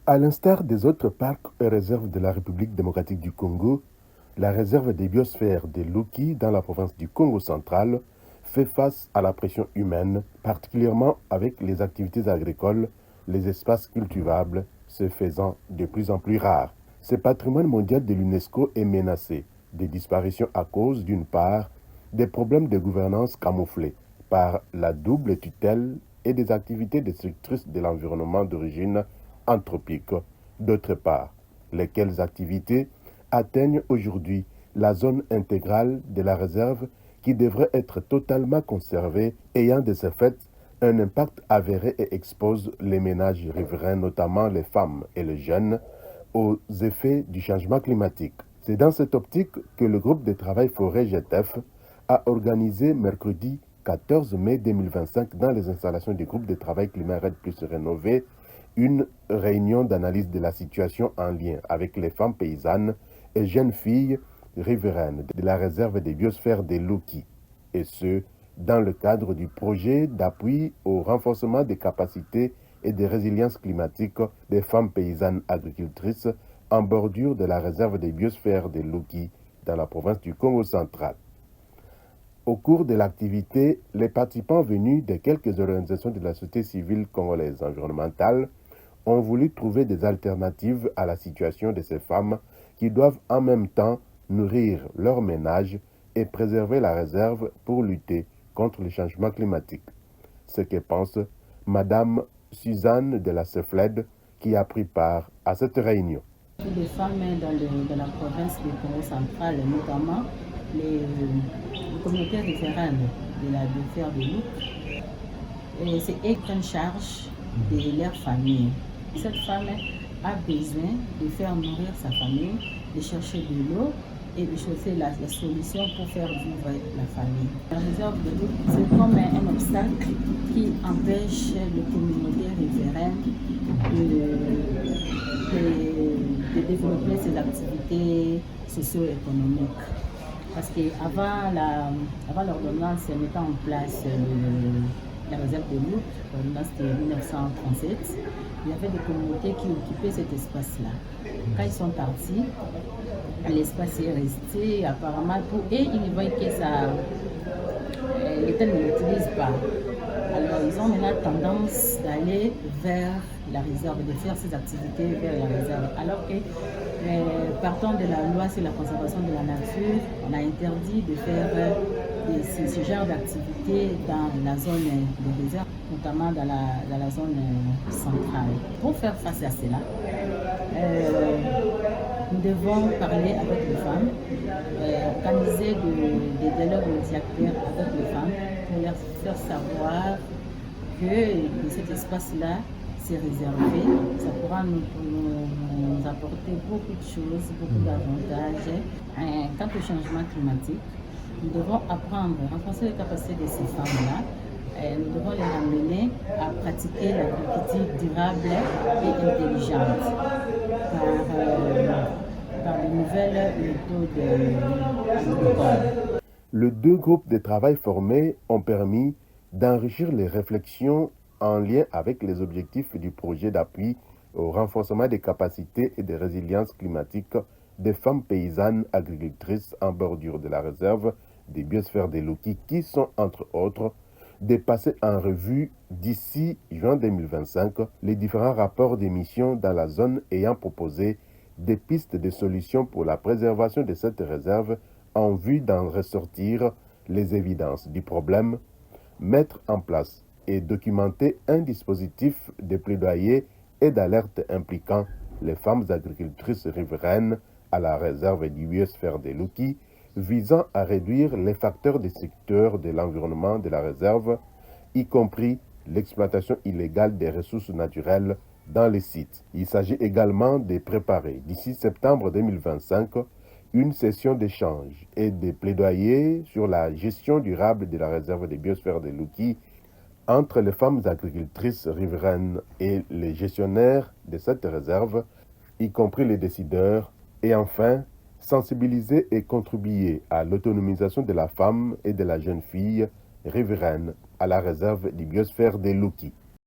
À l'instar des autres parcs et réserves de la République démocratique du Congo, la réserve des biosphères des Luki dans la province du Congo central fait face à la pression humaine, particulièrement avec les activités agricoles, les espaces cultivables se faisant de plus en plus rares. Ce patrimoine mondial de l'UNESCO est menacé de disparition à cause, d'une part, des problèmes de gouvernance camouflés par la double tutelle et des activités destructrices de l'environnement d'origine anthropique, d'autre part, lesquelles activités atteignent aujourd'hui la zone intégrale de la réserve qui devrait être totalement conservée, ayant de ce fait un impact avéré et expose les ménages riverains, notamment les femmes et les jeunes, aux effets du changement climatique. C'est dans cette optique que le groupe de travail forêt GTF a organisé mercredi 14 mai 2025 dans les installations du groupe de travail Climat Red Plus Rénové une réunion d'analyse de la situation en lien avec les femmes paysannes et jeunes filles riveraines de la réserve des biosphères des Luki, et ce, dans le cadre du projet d'appui au renforcement des capacités et de résilience climatique des femmes paysannes agricultrices en bordure de la réserve des biosphères des Luki dans la province du Congo central. Au cours de l'activité, les participants venus de quelques organisations de la société civile congolaise environnementale ont voulu trouver des alternatives à la situation de ces femmes qui doivent en même temps nourrir leur ménage et préserver la réserve pour lutter contre le changement climatique. Ce que pense Madame Suzanne de la CEFLED qui a pris part à cette réunion. Les femmes dans la province du Congo central, notamment les communautés riveraines de la biosphère de Luki, c'est elles qui prennent charge de leur famille. Cette femme a besoin de faire nourrir sa famille, de chercher de l'eau et de chercher la solution pour faire vivre la famille. La réserve de l'eau, c'est comme un obstacle qui empêche les communautés riveraines de développer ces activités socio-économiques. Parce qu'avant l'ordonnance mettant en place la réserve de Luki, l'ordonnance de 1937, il y avait des communautés qui occupaient cet espace-là. Quand ils sont partis, l'espace est resté apparemment pour eux, ils voient que l'État ne l'utilise pas. Alors ils ont maintenant tendance d'aller vers la réserve, de faire ces activités vers la réserve. Alors que partant de la loi sur la conservation de la nature, on a interdit de faire ce genre d'activités dans la zone des déserts, notamment dans la zone centrale. Pour faire face à cela, nous devons parler avec les femmes, organiser des dialogues multi-acteurs avec les femmes pour leur faire savoir que cet espace-là, c'est réservé, ça pourra nous apporter beaucoup de choses, beaucoup d'avantages. Quant au changement climatique, nous devons apprendre, renforcer les capacités de ces femmes-là. Nous devons les ramener à pratiquer l'agriculture durable et intelligente par de nouvelles méthodes agricoles. Les deux groupes de travail formés ont permis d'enrichir les réflexions en lien avec les objectifs du projet d'appui au renforcement des capacités et de résilience climatique des femmes paysannes agricultrices en bordure de la réserve des biosphères des Luki qui sont, entre autres, de passer en revue d'ici juin 2025 les différents rapports d'émissions dans la zone ayant proposé des pistes de solutions pour la préservation de cette réserve en vue d'en ressortir les évidences du problème, mettre en place et documenter un dispositif de plaidoyer et d'alerte impliquant les femmes agricultrices riveraines à la réserve du biosphère des Luki, visant à réduire les facteurs destructeurs de l'environnement de la réserve, y compris l'exploitation illégale des ressources naturelles dans les sites. Il s'agit également de préparer, d'ici septembre 2025, une session d'échange et de plaidoyer sur la gestion durable de la réserve des biosphères des Luki entre les femmes agricultrices riveraines et les gestionnaires de cette réserve, y compris les décideurs, et enfin, sensibiliser et contribuer à l'autonomisation de la femme et de la jeune fille riveraine à la réserve du biosphère des Luki.